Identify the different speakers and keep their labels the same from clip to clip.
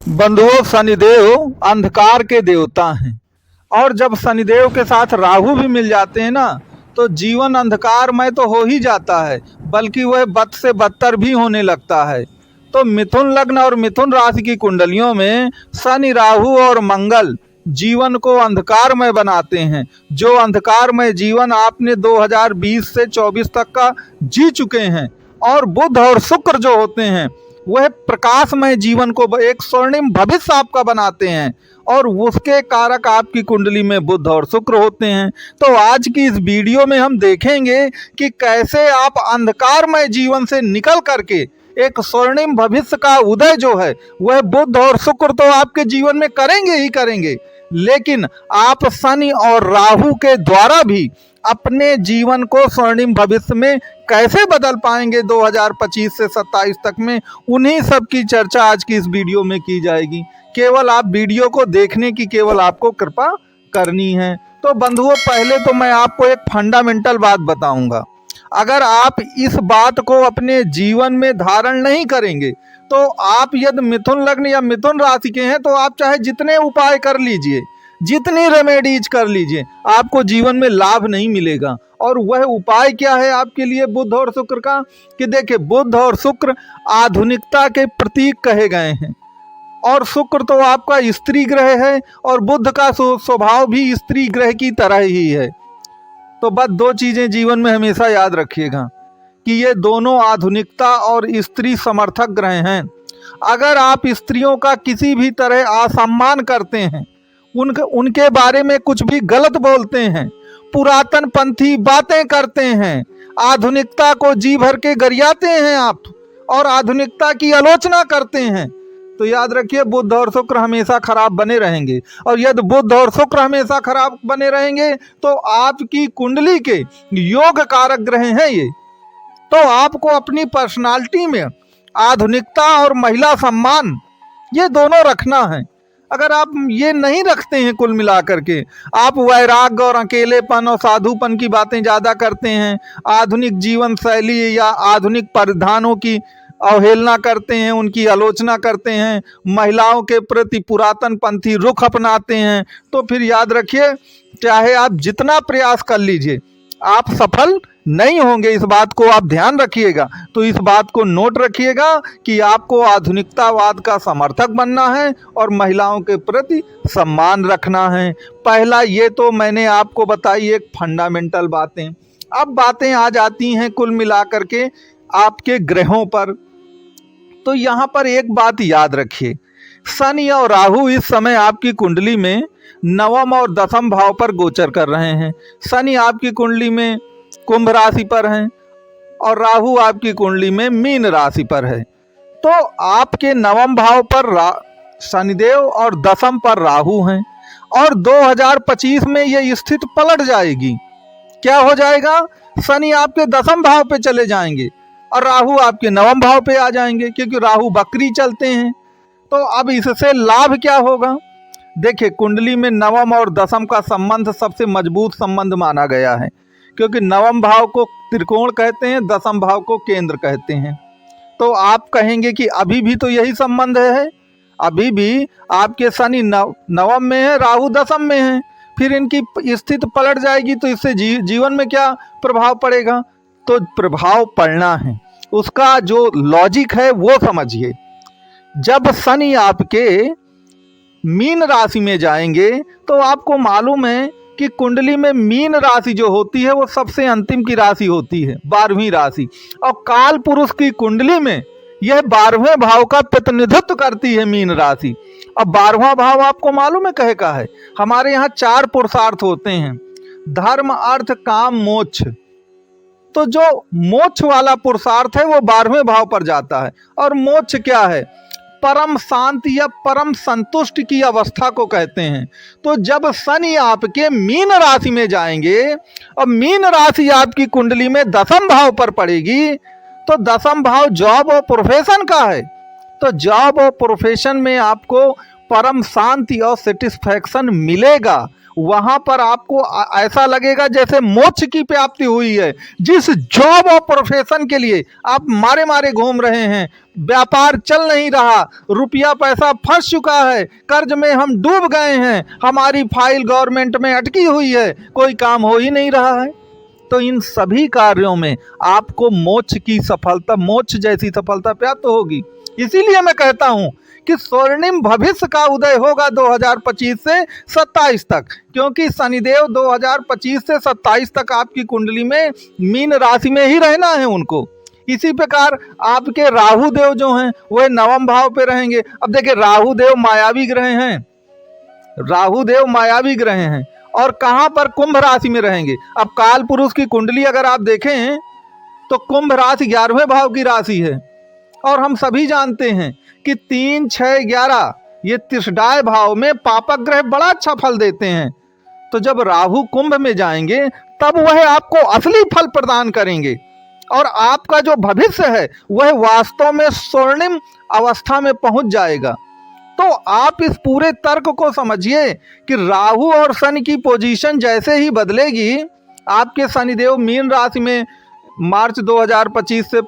Speaker 1: बंधुओं, शनिदेव अंधकार के देवता हैं और जब शनिदेव के साथ राहु भी मिल जाते हैं ना तो जीवन अंधकारमय तो हो ही जाता है, बल्कि वह बद से बदतर भी होने लगता है। तो मिथुन लग्न और मिथुन राशि की कुंडलियों में शनि, राहु और मंगल जीवन को अंधकारमय बनाते हैं। जो अंधकारमय जीवन आपने 2020 से 24 तक का जी चुके हैं, और बुध और शुक्र जो होते हैं वह प्रकाशमय जीवन को एक स्वर्णिम भविष्य आपका बनाते हैं, और उसके कारक आपकी कुंडली में बुध और शुक्र होते हैं। तो आज की इस वीडियो में हम देखेंगे कि कैसे आप अंधकारमय जीवन से निकल करके एक स्वर्णिम भविष्य का उदय जो है वह बुध और शुक्र तो आपके जीवन में करेंगे ही करेंगे, लेकिन आप शनि और राहु के द्वारा भी अपने जीवन को स्वर्णिम भविष्य में कैसे बदल पाएंगे 2025 से 27 तक में, उन्हीं सब की चर्चा आज की इस वीडियो में की जाएगी। केवल आप वीडियो को देखने की केवल आपको कृपा करनी है। तो बंधुओं, पहले तो मैं आपको एक फंडामेंटल बात बताऊंगा। अगर आप इस बात को अपने जीवन में धारण नहीं करेंगे तो आप यदि मिथुन लग्न या मिथुन राशि के हैं तो आप चाहे जितने उपाय कर लीजिए, जितनी रेमेडीज कर लीजिए, आपको जीवन में लाभ नहीं मिलेगा। और वह उपाय क्या है आपके लिए बुध और शुक्र का, कि देखिए, बुध और शुक्र आधुनिकता के प्रतीक कहे गए हैं, और शुक्र तो आपका स्त्री ग्रह है और बुध का स्वभाव भी स्त्री ग्रह की तरह ही है। तो बस दो चीजें जीवन में हमेशा याद रखिएगा कि ये दोनों आधुनिकता और स्त्री समर्थक ग्रह हैं। अगर आप स्त्रियों का किसी भी तरह असम्मान करते हैं, उनके बारे में कुछ भी गलत बोलते हैं, पुरातन पंथी बातें करते हैं, आधुनिकता को जी भर के गरियाते हैं आप, और आधुनिकता की आलोचना करते हैं, तो याद रखिए बुध और शुक्र हमेशा खराब बने रहेंगे। और यदि बुध और शुक्र हमेशा खराब बने रहेंगे तो आपकी कुंडली के योग कारक ग्रह हैं ये, तो आपको अपनी पर्सनालिटी में आधुनिकता और महिला सम्मान ये दोनों रखना है। अगर आप ये नहीं रखते हैं, कुल मिलाकर के आप वैराग्य और अकेलेपन और साधुपन की बातें ज़्यादा करते हैं, आधुनिक जीवन शैली या आधुनिक परिधानों की अवहेलना करते हैं, उनकी आलोचना करते हैं, महिलाओं के प्रति पुरातन पंथी रुख अपनाते हैं, तो फिर याद रखिए चाहे आप जितना प्रयास कर लीजिए आप सफल नहीं होंगे। इस बात को आप ध्यान रखिएगा। तो इस बात को नोट रखिएगा कि आपको आधुनिकतावाद का समर्थक बनना है और महिलाओं के प्रति सम्मान रखना है। पहला ये तो मैंने आपको बताई एक फंडामेंटल बातें। अब बातें आ जाती हैं कुल मिलाकर के आपके ग्रहों पर। तो यहाँ पर एक बात याद रखिए, शनि और राहु इस समय आपकी कुंडली में नवम और दसम भाव पर गोचर कर रहे हैं। शनि आपकी कुंडली में कुंभ राशि पर हैं और राहु आपकी कुंडली में मीन राशि पर है। तो आपके नवम भाव पर शनिदेव और दसम पर राहु हैं, और 2025 में ये स्थिति पलट जाएगी। क्या हो जाएगा? शनि आपके दसम भाव पे चले जाएंगे और राहु आपके नवम भाव पे आ जाएंगे, क्योंकि राहु बकरी चलते हैं। तो अब इससे लाभ क्या होगा? देखिए, कुंडली में नवम और दसम का संबंध सबसे मजबूत संबंध माना गया है, क्योंकि नवम भाव को त्रिकोण कहते हैं, दसम भाव को केंद्र कहते हैं। तो आप कहेंगे कि अभी भी तो यही संबंध है, अभी भी आपके शनि नवम में है, राहु दसम में है, फिर इनकी स्थिति पलट जाएगी तो इससे जीवन में क्या प्रभाव पड़ेगा? तो प्रभाव पड़ना है, उसका जो लॉजिक है वो समझिए। जब शनि आपके मीन राशि में जाएंगे तो आपको मालूम है कि कुंडली में मीन राशि जो होती है वो सबसे अंतिम की राशि होती है, 12वीं राशि, और काल पुरुष की कुंडली में यह 12वें भाव का प्रतिनिधित्व करती है मीन राशि। अब 12वां भाव आपको मालूम है कहे का है, हमारे यहाँ 4 पुरुषार्थ होते हैं, धर्म, अर्थ, काम, मोक्ष। तो जो मोक्ष वाला पुरुषार्थ है वो 12वें भाव पर जाता है, और मोक्ष क्या है? परम शांति या परम संतुष्ट की अवस्था को कहते हैं। तो जब शनि आपके मीन राशि में जाएंगे और मीन राशि आपकी कुंडली में दसम भाव पर पड़ेगी, तो दसम भाव जॉब और प्रोफेशन का है। तो जॉब और प्रोफेशन में आपको परम शांति और सेटिस्फैक्शन मिलेगा, वहां पर आपको ऐसा लगेगा जैसे मोक्ष की प्राप्ति हुई है। जिस जॉब और प्रोफेशन के लिए आप मारे मारे घूम रहे हैं, व्यापार चल नहीं रहा, रुपया पैसा फंस चुका है, कर्ज में हम डूब गए हैं, हमारी फाइल गवर्नमेंट में अटकी हुई है, कोई काम हो ही नहीं रहा है, तो इन सभी कार्यों में आपको मोक्ष की सफलता, मोक्ष जैसी सफलता प्राप्त होगी। इसीलिए मैं कहता हूं कि स्वर्णिम भविष्य का उदय होगा 2025 से 27 तक, क्योंकि शनिदेव 2025 से 27 तक आपकी कुंडली में मीन राशि में ही रहना है उनको। इसी प्रकार आपके राहु देव जो हैं वह नवम भाव पे रहेंगे। अब देखिए, राहु देव मायावी ग्रह हैं, राहु देव मायावी ग्रह हैं, और कहां पर? कुंभ राशि में रहेंगे। अब काल पुरुष की कुंडली अगर आप देखें तो कुंभ राशि 11वें भाव की राशि है, और हम सभी जानते हैं कि 3, 6, 11 ये त्रिशडाय भाव में पापक ग्रह बड़ा अच्छा फल देते हैं। तो जब राहु कुंभ में जाएंगे तब वह आपको असली फल प्रदान करेंगे, और आपका जो भविष्य है वह वास्तव में स्वर्णिम अवस्था में पहुंच जाएगा। तो आप इस पूरे तर्क को समझिए कि राहु और शनि की पोजीशन जैसे ही बदलेगी, आपके शनिदेव मीन राशि में मार्च 2025 से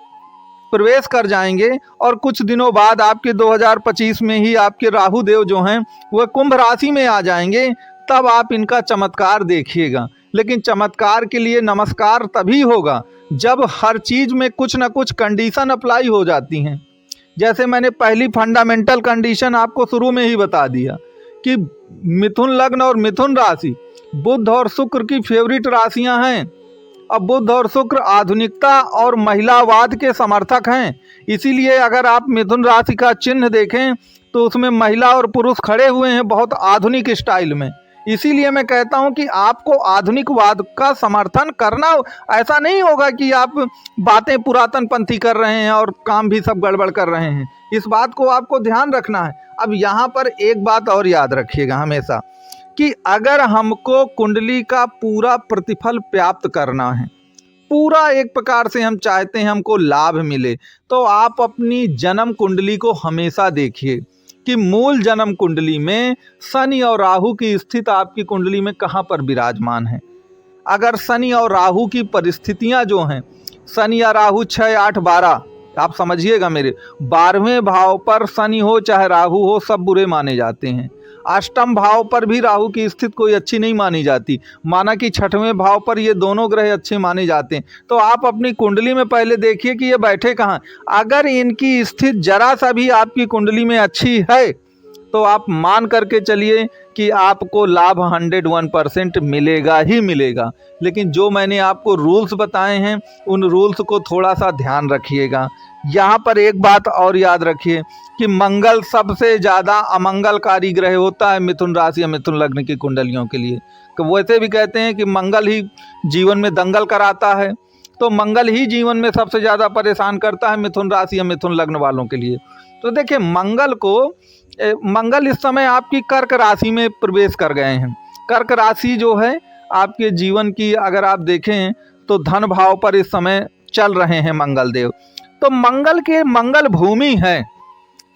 Speaker 1: प्रवेश कर जाएंगे, और कुछ दिनों बाद आपके 2025 में ही आपके राहु देव जो हैं वह कुंभ राशि में आ जाएंगे। तब आप इनका चमत्कार देखिएगा। लेकिन चमत्कार के लिए नमस्कार तभी होगा जब हर चीज में कुछ ना कुछ कंडीशन अप्लाई हो जाती हैं। जैसे मैंने पहली फंडामेंटल कंडीशन आपको शुरू में ही बता दिया कि मिथुन लग्न और मिथुन राशि बुध और शुक्र की फेवरेट राशियां हैं। अब बुध और शुक्र आधुनिकता और महिलावाद के समर्थक हैं, इसीलिए अगर आप मिथुन राशि का चिन्ह देखें तो उसमें महिला और पुरुष खड़े हुए हैं बहुत आधुनिक स्टाइल में। इसीलिए मैं कहता हूं कि आपको आधुनिकवाद का समर्थन करना, ऐसा नहीं होगा कि आप बातें पुरातन पंथी कर रहे हैं और काम भी सब गड़बड़ कर रहे हैं। इस बात को आपको ध्यान रखना है। अब यहाँ पर एक बात और याद रखिएगा हमेशा कि अगर हमको कुंडली का पूरा प्रतिफल प्राप्त करना है, पूरा एक प्रकार से हम चाहते हैं हमको लाभ मिले, तो आप अपनी जन्म कुंडली को हमेशा देखिए कि मूल जन्म कुंडली में शनि और राहु की स्थिति आपकी कुंडली में कहाँ पर विराजमान है। अगर शनि और राहु की परिस्थितियां जो हैं, शनि या राहु 6, 8, 12, आप समझिएगा मेरे, 12वें भाव पर शनि हो चाहे राहु हो सब बुरे माने जाते हैं। अष्टम भाव पर भी राहु की स्थिति कोई अच्छी नहीं मानी जाती, माना कि 6वें भाव पर ये दोनों ग्रह अच्छे माने जाते हैं। तो आप अपनी कुंडली में पहले देखिए कि ये बैठे कहाँ। अगर इनकी स्थिति जरा सा भी आपकी कुंडली में अच्छी है तो आप मान करके चलिए कि आपको लाभ 101% मिलेगा ही मिलेगा। लेकिन जो मैंने आपको रूल्स बताए हैं उन रूल्स को थोड़ा सा ध्यान रखिएगा। यहाँ पर एक बात और याद रखिए कि मंगल सबसे ज़्यादा अमंगलकारी ग्रह होता है मिथुन राशि या मिथुन लग्न की कुंडलियों के लिए। तो वैसे भी कहते हैं कि मंगल ही जीवन में दंगल कराता है, तो मंगल ही जीवन में सबसे ज़्यादा परेशान करता है मिथुन राशि या मिथुन लग्न वालों के लिए। तो देखिए, मंगल इस समय आपकी कर्क राशि में प्रवेश कर गए हैं। कर्क राशि जो है आपके जीवन की, अगर आप देखें तो धन भाव पर इस समय चल रहे हैं मंगल देव। तो मंगल के मंगल भूमि है,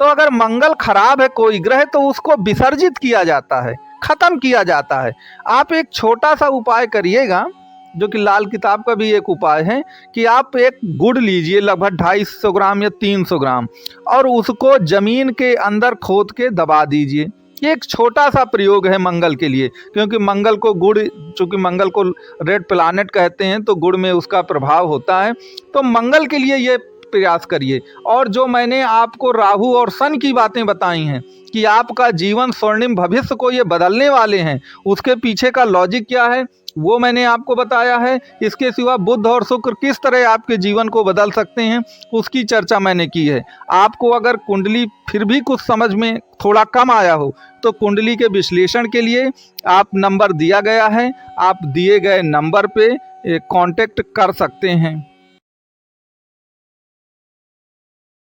Speaker 1: तो अगर मंगल खराब है कोई ग्रह तो उसको विसर्जित किया जाता है, खत्म किया जाता है। आप एक छोटा सा उपाय करिएगा, जो कि लाल किताब का भी एक उपाय है, कि आप एक गुड़ लीजिए लगभग 250 ग्राम या 300 ग्राम, और उसको जमीन के अंदर खोद के दबा दीजिए। ये एक छोटा सा प्रयोग है मंगल के लिए, क्योंकि मंगल को गुड़, चूँकि मंगल को रेड प्लानेट कहते हैं तो गुड़ में उसका प्रभाव होता है। तो मंगल के लिए ये प्रयास करिए। और जो मैंने आपको राहु और शनि की बातें बताई हैं कि आपका जीवन स्वर्णिम भविष्य को ये बदलने वाले हैं, उसके पीछे का लॉजिक क्या है वो मैंने आपको बताया है। इसके सिवा बुध और शुक्र किस तरह आपके जीवन को बदल सकते हैं उसकी चर्चा मैंने की है। आपको अगर कुंडली फिर भी कुछ समझ में थोड़ा कम आया हो तो कुंडली के विश्लेषण के लिए आप नंबर दिया गया है, आप दिए गए नंबर पे कांटेक्ट कर सकते हैं।